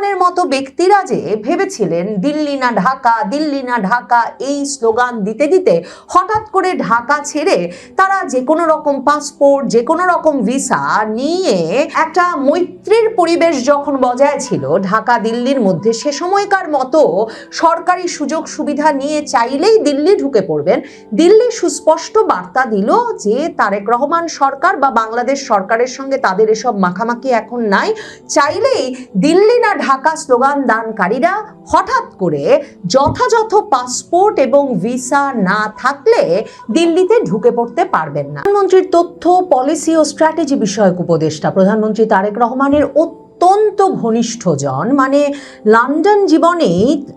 রহমানের মতো ব্যক্তিরা যে ভেবেছিলেন দিল্লি না ঢাকা, দিল্লি না ঢাকা এই স্লোগান দিতে দিতে হঠাৎ করে ঢাকা ছেড়ে তারা যে কোনো রকম পাসপোর্ট, যে কোনো রকম ভিসা নিয়ে একটা মৈত্রীর পরিবেশ যখন বজায় ছিল ঢাকা দিল্লির মধ্যে, সে সময়কার মতো সরকারি সুযোগ সুবিধা নিয়ে চাইলেই দিল্লি ঢুকে পড়বেন, দিল্লি সুস্পষ্ট বার্তা দিল যে তারেক রহমান সরকার বা বাংলাদেশ সরকারের সঙ্গে তাদের এসব মাখামাখি এখন নাই। চাইলেই দিল্লি না ঢাকা স্লোগান দানকারীরা হঠাৎ করে যথাযথ পাসপোর্ট এবং ভিসা না থাকলে দিল্লিতে ঢুকে পড়তে পারবেন না। প্রধানমন্ত্রীর তথ্য, পলিসি ও স্ট্র্যাটেজি বিষয়ক উপদেষ্টা প্রধানমন্ত্রী তারেক রহমানের অত্যন্ত ঘনিষ্ঠজন, মানে লন্ডন জীবনে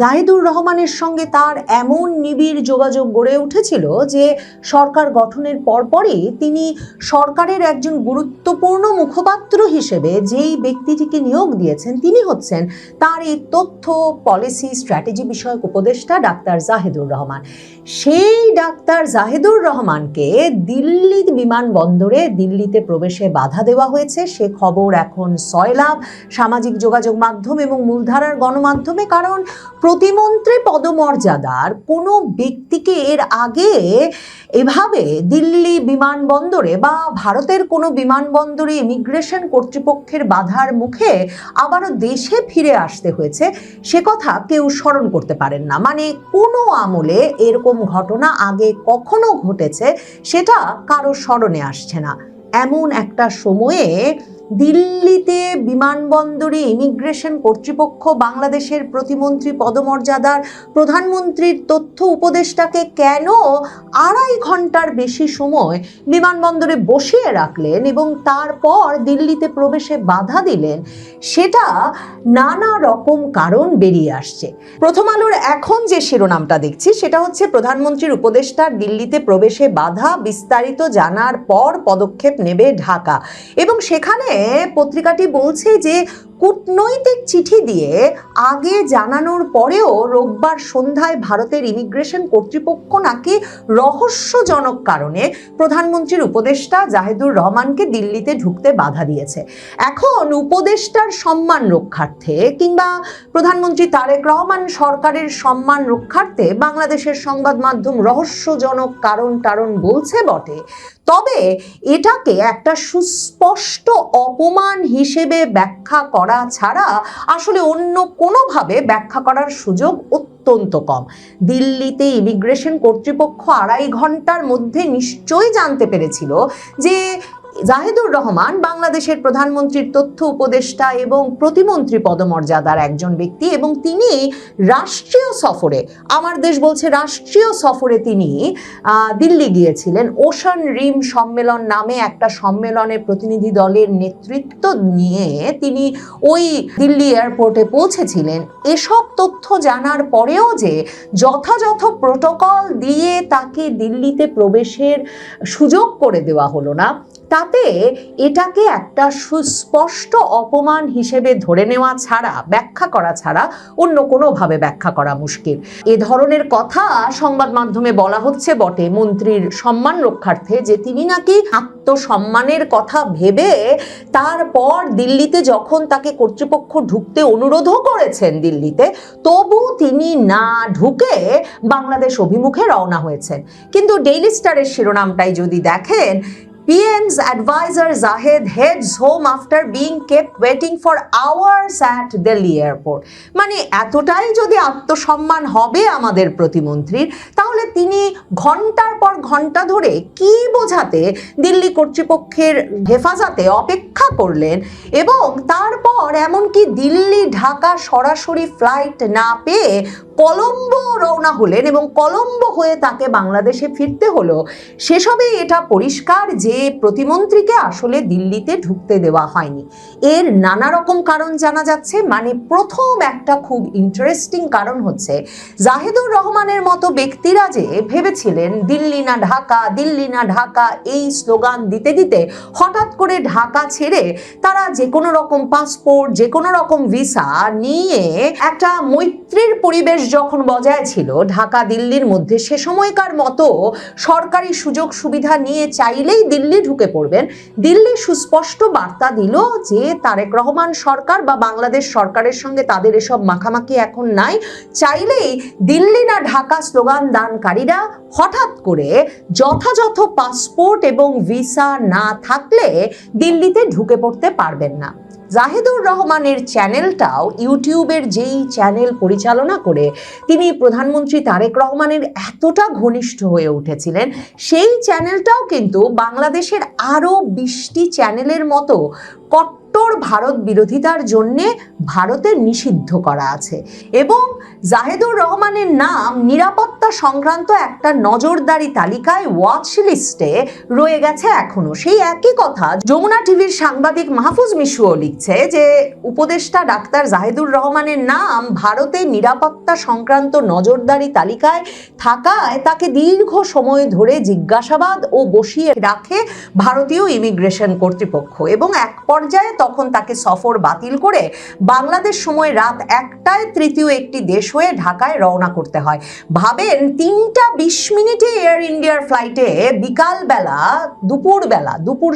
জাহিদুর রহমানের সঙ্গে তার এমন নিবিড় যোগাযোগ গড়ে উঠেছিল যে সরকার গঠনের পরপরই তিনি সরকারের একজন গুরুত্বপূর্ণ মুখপাত্র হিসেবে যেই ব্যক্তিটিকে নিয়োগ দিয়েছেন তিনি হচ্ছেন তার এই তথ্য, পলিসি, স্ট্র্যাটেজি বিষয়ক উপদেষ্টা ডাক্তার জাহিদুর রহমান। সেই ডাক্তার জাহিদুর রহমানকে দিল্লি বিমানবন্দরে দিল্লিতে প্রবেশে বাধা দেওয়া হয়েছে, সে খবর এখন সয়লাভ সামাজিক যোগাযোগ মাধ্যম এবং মূলধারার গণমাধ্যমে। কারণ প্রতিমন্ত্রী পদমর্যাদার কোনো ব্যক্তিকে এর আগে এভাবে দিল্লি বিমানবন্দরে বা ভারতের কোনো বিমানবন্দরে ইমিগ্রেশন কর্তৃপক্ষের বাধার মুখে আবারও দেশে ফিরে আসতে হয়েছে, সে কথা কেউ স্মরণ করতে পারেন না। মানে কোনো আমলে এরকম ঘটনা আগে কখনো ঘটেছে সেটা কারো স্মরণে আসছে না। এমন একটা সময়ে দিল্লিতে বিমানবন্দরে ইমিগ্রেশন কর্তৃপক্ষ বাংলাদেশের প্রতিমন্ত্রী পদমর্যাদার প্রধানমন্ত্রীর তথ্য উপদেষ্টাকে কেন 2.5 ঘন্টার বেশি সময় বিমানবন্দরে বসিয়ে রাখলেন এবং তারপর দিল্লিতে প্রবেশে বাধা দিলেন, সেটা নানা রকম কারণ বেরিয়ে আসছে। প্রথম আলোর এখন যে শিরোনামটা দেখছি সেটা হচ্ছে প্রধানমন্ত্রীর উপদেষ্টার দিল্লিতে প্রবেশে বাধা, বিস্তারিত জানার পর পদক্ষেপ নেবে ঢাকা। এবং সেখানে পত্রিকাটি বলছে যে কূটনৈতিক চিঠি দিয়ে আগে জানানোর পরেও রোববার সন্ধ্যায় ভারতের ইমিগ্রেশন কর্তৃপক্ষ নাকি রহস্যজনক কারণে প্রধানমন্ত্রীর উপদেষ্টা জাহিদুর রহমানকে দিল্লিতে ঢুকতে বাধা দিয়েছে। এখন উপদেষ্টার সম্মান রক্ষার্থে কিংবা প্রধানমন্ত্রী তারেক রহমান সরকারের সম্মান রক্ষার্থে বাংলাদেশের সংবাদ মাধ্যম রহস্যজনক কারণ বলছে বটে, তবে এটাকে একটা সুস্পষ্ট অপমান হিসেবে ব্যাখ্যা করা ছাড়া আসলে অন্য কোনোভাবে ব্যাখ্যা করার সুযোগ অত্যন্ত কম। দিল্লিতে ইমিগ্রেশন কর্তৃপক্ষ 2.5 ঘন্টার মধ্যে নিশ্চয়ই জানতে পেরেছিল যে জাহিদুর রহমান বাংলাদেশের প্রধানমন্ত্রীর তথ্য উপদেষ্টা এবং প্রতিমন্ত্রী পদমর্যাদার একজন ব্যক্তি এবং তিনি রাষ্ট্রীয় সফরে, আমার দেশ বলছে রাষ্ট্রীয় সফরে তিনি দিল্লি গিয়েছিলেন। ওশান রিম সম্মেলন নামে একটা সম্মেলনে প্রতিনিধি দলের নেতৃত্ব নিয়ে তিনি ওই দিল্লি এয়ারপোর্টে পৌঁছেছিলেন। এসব তথ্য জানার পরেও যে যথাযথ প্রোটোকল দিয়ে তাকে দিল্লিতে প্রবেশের সুযোগ করে দেওয়া হলো না, তাতে এটাকে একটা সুস্পষ্ট অপমান হিসেবে ধরে নেওয়া ছাড়া, ব্যাখ্যা করা ছাড়া অন্য কোনোভাবে ব্যাখ্যা করা মুশকিল। এ ধরনের কথা সংবাদ মাধ্যমে বলা হচ্ছে বটে মন্ত্রীর সম্মান রক্ষার্থে, যে তিনি নাকি আত্মসম্মানের কথা ভেবে তারপর দিল্লিতে যখন তাকে কর্তৃপক্ষ ঢুকতে অনুরোধও করেছেন দিল্লিতে, তবু তিনি না ঢুকে বাংলাদেশ অভিমুখে রওনা হয়েছেন। কিন্তু ডেইলি স্টারের শিরোনামটাই যদি দেখেন, PM's advisor Zahid heads home after being kept waiting for hours at Delhi airport। মানে এতটাই যদি আত্মসম্মান হবে আমাদের প্রতিমন্ত্রীর, তাহলে তিনি ঘন্টার পর ঘন্টা ধরে কি বোঝাতে দিল্লি কর্তৃপক্ষের হেফাজতে অপেক্ষা করলেন এবং তারপর এমনকি দিল্লি ঢাকা সরাসরি ফ্লাইট না পেয়ে কলম্বো রওনা হলেন এবং কলম্বো হয়ে তাকে বাংলাদেশে ফিরতে হলো। সেসবে এটা পরিষ্কার যে প্রতিমন্ত্রীকে আসলে দিল্লিতে ঢুকতে দেওয়া হয়নি। এর নানা রকম কারণ জানা যাচ্ছে। মানে প্রথম একটা খুব ইন্টারেস্টিং কারণ হচ্ছে জাহিদুর রহমানের মতো ব্যক্তিরা যে ভেবেছিলেন দিল্লি না ঢাকা, দিল্লি না ঢাকা এই স্লোগান দিতে দিতে হঠাৎ করে ঢাকা ছেড়ে তারা যে কোনো রকম পাসপোর্ট, যে কোনো রকম ভিসা নিয়ে একটা মৈত্রীর পরিবেশ যখন বজায় ছিল ঢাকা দিল্লির মধ্যে, সে সময়কার মতো সরকারি সুযোগ সুবিধা নিয়ে চাইলেই দিল্লি ঢুকে পড়বেন, দিল্লি সুস্পষ্ট বার্তা দিল যে তারেক রহমান সরকার বা বাংলাদেশ সরকারের সঙ্গে তাদের এসব মাখামাখি এখন নাই। চাইলেই দিল্লি না ঢাকা স্লোগান দানকারীরা হঠাৎ করে যথাযথ পাসপোর্ট এবং ভিসা না থাকলে দিল্লিতে ঢুকে পড়তে পারবেন না। জাহিদুর রহমানের চ্যানেলটাও, ইউটিউবের যেই চ্যানেল পরিচালনা করে তিনি প্রধানমন্ত্রী তারেক রহমানের এতটা ঘনিষ্ঠ হয়ে উঠেছিলেন, সেই চ্যানেলটাও কিন্তু বাংলাদেশের আরও 20টি চ্যানেলের মতো কট্টর ভারত বিরোধিতার জন্যে ভারতে নিষিদ্ধ করা আছে। এবং জাহিদুর রহমানের নাম নিরাপত্তা সংক্রান্ত একটা নজরদারি তালিকায়, ওয়াচ লিস্টে রয়ে গেছে এখনো। সেই একই কথা যমুনা টিভির সাংবাদিক মাহফুজ মিশুও লিখছে যে উপদেষ্টা ডাক্তার জাহিদুর রহমানের নাম ভারতে নিরাপত্তা সংক্রান্ত নজরদারি তালিকায় থাকায় তাকে দীর্ঘ সময় ধরে জিজ্ঞাসাবাদ ও বসিয়ে রাখে ভারতীয় ইমিগ্রেশন কর্তৃপক্ষ, এবং এক পর্যায়ে তখন তাকে সফর বাতিল করে বাংলাদেশ সময় রাত 1টায় তৃতীয় একটি দেশ হয়ে ঢাকায় রওনা করতে হয়। ভাবেন, 3:20 এয়ার ইন্ডিয়ার ফ্লাইটে বিকালবেলা দুপুর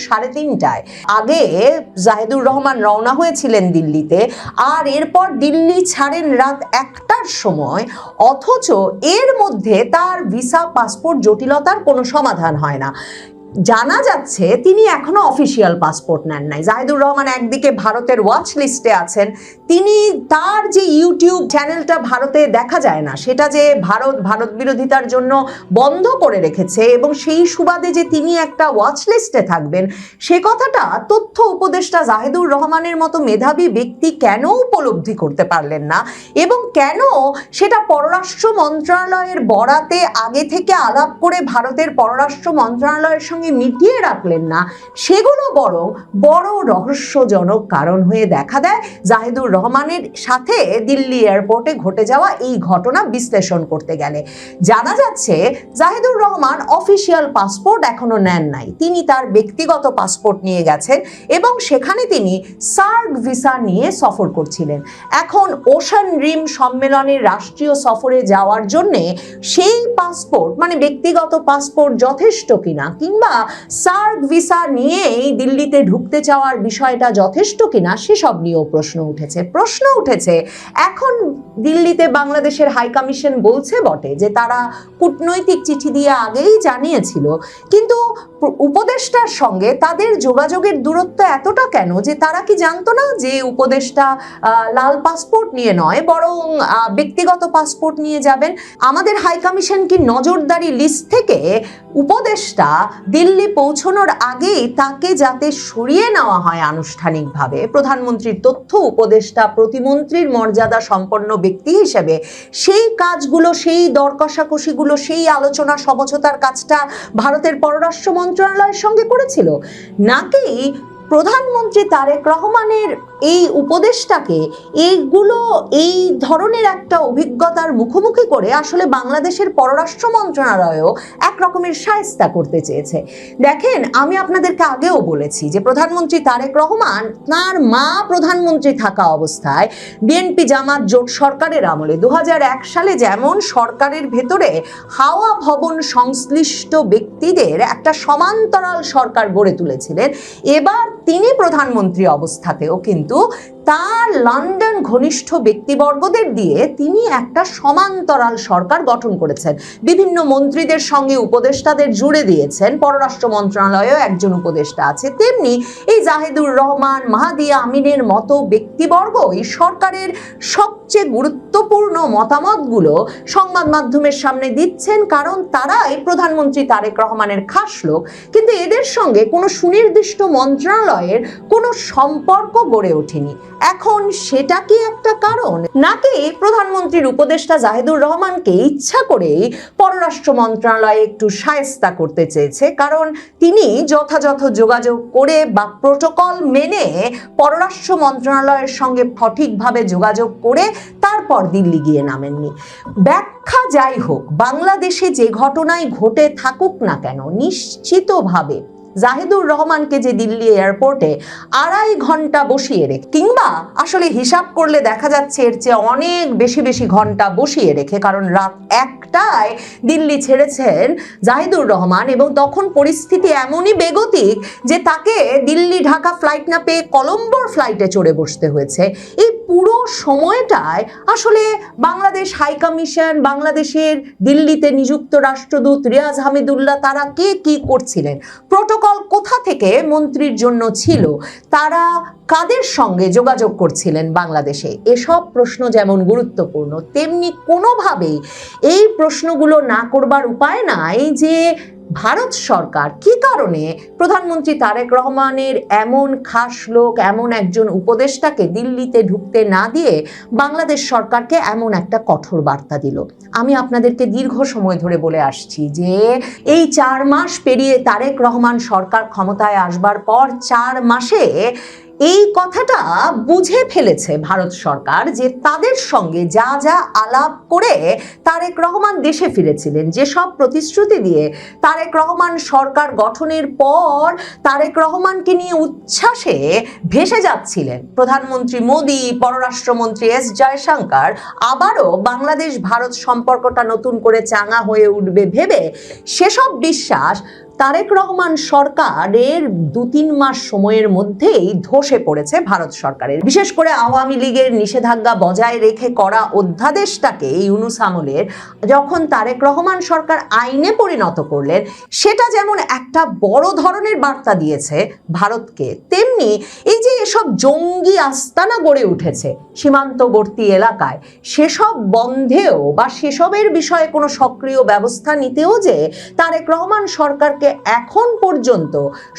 3:30টায় আগে জাহিদুর রহমান রওনা হয়েছিলেন দিল্লিতে, আর এরপর দিল্লি ছাড়েন রাত 1টার সময়, অথচ এর মধ্যে তার ভিসা পাসপোর্ট জটিলতার কোনো সমাধান হয় না। জানা যাচ্ছে তিনি এখনো অফিসিয়াল পাসপোর্ট নেন নাই। জাহিদুর রহমান একদিকে ভারতের ওয়াচ লিস্টে আছেন, তিনি তার যে ইউটিউব চ্যানেলটা ভারতে দেখা যায় না, সেটা যে ভারত বিরোধিতার জন্য বন্ধ করে রেখেছে, এবং সেই সুবাদে যে তিনি একটা ওয়াচ লিস্টে থাকবেন, সে কথাটা তথ্য উপদেষ্টা জাহিদুর রহমানের মতো মেধাবী ব্যক্তি কেন উপলব্ধি করতে পারলেন না, এবং কেন সেটা পররাষ্ট্র মন্ত্রণালয়ের বরাতে আগে থেকে আলাপ করে ভারতের পররাষ্ট্র মন্ত্রণালয়ের সঙ্গে মিটিয়ে রাখলেন না, সেগুলো বরং বড় রহস্যজনক কারণ হয়ে দেখা দেয় জাহিদুর রহমানের সাথে দিল্লি এয়ারপোর্টে ঘটে যাওয়া এই ঘটনা বিশ্লেষণ করতে গেলে। জানা যাচ্ছে জাহিদুর রহমান অফিসিয়াল পাসপোর্ট এখনো নেন নাই, তিনি তার ব্যক্তিগত পাসপোর্ট নিয়ে গেছেন এবং সেখানে তিনি সার্ক ভিসা নিয়ে সফর করছিলেন। এখন ওশান রিম সম্মেলনের রাষ্ট্রীয় সফরে যাওয়ার জন্যে সেই পাসপোর্ট, মানে ব্যক্তিগত পাসপোর্ট যথেষ্ট কিনা, কিংবা সার্ক ভিসা নিয়েই দিল্লিতে ঢুকতে চাওয়ার বিষয়টা যথেষ্ট কিনা, সেসব নিয়েও প্রশ্ন উঠেছে। এখন দিল্লিতে বাংলাদেশের হাই কমিশন বলছে বটে যে তারা কূটনৈতিক চিঠি দিয়ে আগেই জানিয়েছিল, কিন্তু উপদেষ্টার সঙ্গে তাদের যোগাযোগের দূরত্ব এতটা কেন যে তারা কি জানতো না যে উপদেষ্টা লাল পাসপোর্ট নিয়ে নয়, বরং ব্যক্তিগত পাসপোর্ট নিয়ে যাবেন? আমাদের হাই কমিশন কি নজরদারি লিস্ট থেকে উপদেষ্টা দিল্লি পৌঁছানোর আগেই তাকে যাতে সরিয়ে নেওয়া হয় আনুষ্ঠানিকভাবে, প্রধানমন্ত্রীর তথ্য উপদেষ্টা প্রতিমন্ত্রীর মর্যাদা সম্পন্ন ব্যক্তি হিসেবে সেই কাজগুলো, সেই দর কষাকষিগুলো, সেই আলোচনা সমঝোতার কাজটা ভারতের পররাষ্ট্র মন্ত্রণালয়ের সঙ্গে করেছিল, নাকি প্রধানমন্ত্রী তারেক রহমানের এই উপদেষ্টাকে এই ধরনের একটা অভিজ্ঞতার মুখোমুখি করে আসলে বাংলাদেশের পররাষ্ট্র মন্ত্রণালয়ও এক রকমের শায়েস্তা করতে চেয়েছে? দেখেন, আমি আপনাদেরকে আগেও বলেছি যে প্রধানমন্ত্রী তারেক রহমান তার মা প্রধানমন্ত্রী থাকা অবস্থায় বিএনপি জামাত জোট সরকারের আমলে 2001 সালে যেমন সরকারের ভেতরে হাওয়া ভবন সংশ্লিষ্ট ব্যক্তিদের একটা সমান্তরাল সরকার গড়ে তুলেছিলেন, এবার তিনি প্রধানমন্ত্রী অবস্থাতেও কিন্তু তার লন্ডন ঘনিষ্ঠ ব্যক্তিবর্গদের দিয়ে তিনি একটা সমান্তরাল সরকার গঠন করেছেন। বিভিন্ন মন্ত্রীদের সঙ্গে উপদেষ্টাদের জুড়ে দিয়েছেন, পররাষ্ট্র মন্ত্রণালয়েও একজন উপদেষ্টা আছে। তেমনি এই জাহিদুর রহমান, মাহাদিয়া আমিনের মতো ব্যক্তিবর্গ এই সরকারের সবচেয়ে গুরুত্বপূর্ণ মতামতগুলো সংবাদ মাধ্যমের সামনে দিচ্ছেন, কারণ তারাই প্রধানমন্ত্রী তারেক রহমানের খাস লোক। কিন্তু এদের সঙ্গে কোনো সুনির্দিষ্ট মন্ত্রণালয়ের কোনো সম্পর্ক গড়ে ওঠেনি। এখন সেটা কি একটা কারণ, নাকি প্রধানমন্ত্রীর উপদেষ্টা জাহিদুর রহমানকে ইচ্ছা করেই পররাষ্ট্র মন্ত্রণালয়ে একটু শায়েস্তা করতে চেয়েছে, কারণ তিনি যথাযথ যোগাযোগ করে বা প্রোটোকল মেনে পররাষ্ট্র মন্ত্রণালয়ের সঙ্গে সঠিকভাবে যোগাযোগ করে তারপর দিল্লি গিয়ে নামেননি? ব্যাখ্যা যাই হোক, বাংলাদেশে যে ঘটনাই ঘটে থাকুক না কেন, নিশ্চিতভাবে জাহিদুর রহমানকে যে দিল্লি এয়ারপোর্টে 2.5 ঘন্টা বসিয়ে রেখে, কিংবা আসলে হিসাব করলে দেখা যাচ্ছে এর চেয়ে অনেক বেশি বেশি ঘন্টা বসিয়ে রেখে, কারণ রাত 1টায় দিল্লি ছেড়েছেন জাহিদুর রহমান, এবং তখন পরিস্থিতি এমনই বেগতিক যে তাকে দিল্লি ঢাকা ফ্লাইট না পেয়ে কলম্বোর ফ্লাইটে চড়ে বসতে হয়েছে। এই পুরো সময়টায় আসলে বাংলাদেশ হাই কমিশন, বাংলাদেশের দিল্লিতে নিযুক্ত রাষ্ট্রদূত রিয়াজ হামিদুল্লাহ, তারা কে কি করছিলেন, প্রোটোকল কোথা থেকে মন্ত্রীর জন্য ছিল, তারা কাদের সঙ্গে যোগাযোগ করছিলেন বাংলাদেশে, এসব প্রশ্ন যেমন গুরুত্বপূর্ণ, তেমনি কোনোভাবেই এই প্রশ্নগুলো না করবার উপায় নাই যে ভারত সরকার কি কারণে প্রধানমন্ত্রী তারেক রহমানের এমন খাস লোক, এমন একজন উপদেষ্টাকে দিল্লিতে ঢুকতে না দিয়ে বাংলাদেশ সরকারকে এমন একটা কঠোর বার্তা দিল। আমি আপনাদেরকে দীর্ঘ সময় ধরে বলে আসছি যে এই 4 মাস পেরিয়ে তারেক রহমান সরকার ক্ষমতায় আসবার পর 4 মাসে এই কথাটা বুঝে ফেলেছে ভারত সরকার যে তাদের সঙ্গে যা যা আলাপ করে তারেক রহমান দেশে ফিরেছিলেন, যেসব প্রতিশ্রুতি দিয়ে তারেক রহমান সরকার গঠনের পর তারেক রহমানকে নিয়ে উচ্ছ্বাসে ভেসে যাচ্ছিলেন প্রধানমন্ত্রী মোদী, পররাষ্ট্রমন্ত্রী এস জয়শঙ্কর, আবারও বাংলাদেশ ভারত সম্পর্কটা নতুন করে চাঙা হয়ে উঠবে ভেবে সেসব বিশ্বাস তারেক রহমান সরকারের 2-3 মাস সময়ের মধ্যেই ধসে পড়েছে ভারত সরকারের। বিশেষ করে আওয়ামী লীগের নিষেধাজ্ঞা বজায় রেখে করা অধ্যাদেশটাকে ইউনূস আমলের যখন তারেক রহমান সরকার আইনে পরিণত করলেন, সেটা যেমন একটা বড় ধরনের বার্তা দিয়েছে ভারতকে, তেমনি এই যে এসব জঙ্গি আস্তানা গড়ে উঠেছে সীমান্তবর্তী এলাকায়, সেসব বন্ধেও বা সেসবের বিষয়ে কোনো সক্রিয় ব্যবস্থা নিতেও যে তারেক রহমান সরকারকে এখন পর্যন্ত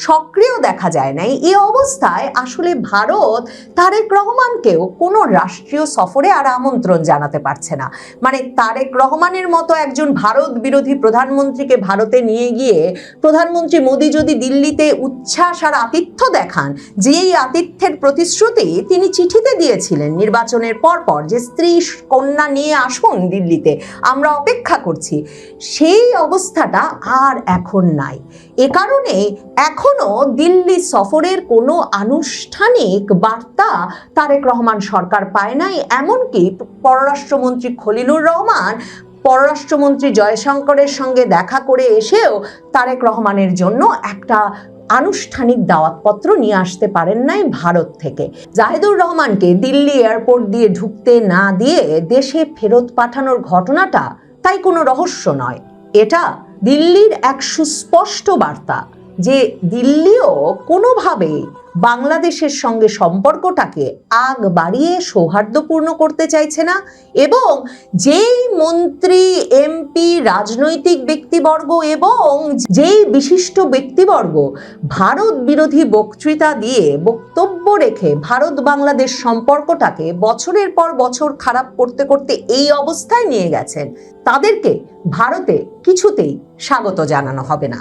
সক্রিয় দেখা যায় নাই। এই অবস্থায় আসলে ভারত তারেক রহমানকেও কোনো রাষ্ট্রীয় সফরে আর আমন্ত্রণ জানাতে পারছে না। মানে তারেক রহমানের মতো একজন ভারত বিরোধী প্রধানমন্ত্রীকে ভারতে নিয়ে গিয়ে প্রধানমন্ত্রী মোদী যদি দিল্লিতে উচ্ছ্বাস আর আতিথ্য দেখান, যেই আতিথ্যের প্রতিশ্রুতি তিনি চিঠিতে দিয়েছিলেন নির্বাচনের পরপর যে স্ত্রী কন্যা নিয়ে আসুন দিল্লিতে, আমরা অপেক্ষা করছি, সেই অবস্থাটা আর এখন নাই। এ কারণে এখনো দিল্লি সফরের কোনো আনুষ্ঠানিক বার্তা তারেক রহমান সরকার পায় নাই। এমনকি পররাষ্ট্রমন্ত্রী খলিলুর রহমান পররাষ্ট্রমন্ত্রী জয়শঙ্করের সঙ্গে দেখা করে এসেও তারেক রহমানের জন্য একটা আনুষ্ঠানিক দাওয়াতপত্র নিয়ে আসতে পারেন নাই ভারত থেকে। জাহিদুর রহমানকে দিল্লি এয়ারপোর্ট দিয়ে ঢুকতে না দিয়ে দেশে ফেরত পাঠানোর ঘটনাটা তাই কোনো রহস্য নয়, এটা দিল্লির এক সুস্পষ্ট বার্তা যে দিল্লিও কোনোভাবে বাংলাদেশের সঙ্গে সম্পর্কটাকে আগ বাড়িয়ে সৌহার্দ্যপূর্ণ করতে চাইছে না, এবং যেই মন্ত্রী, এমপি, রাজনৈতিক ব্যক্তিবর্গ এবং যেই বিশিষ্ট ব্যক্তিবর্গ ভারত বিরোধী বক্তৃতা দিয়ে বক্তব্য রেখে ভারত বাংলাদেশ সম্পর্কটাকে বছরের পর বছর খারাপ করতে করতে এই অবস্থায় নিয়ে গেছেন, তাদেরকে ভারতে কিছুতেই স্বাগত জানানো হবে না।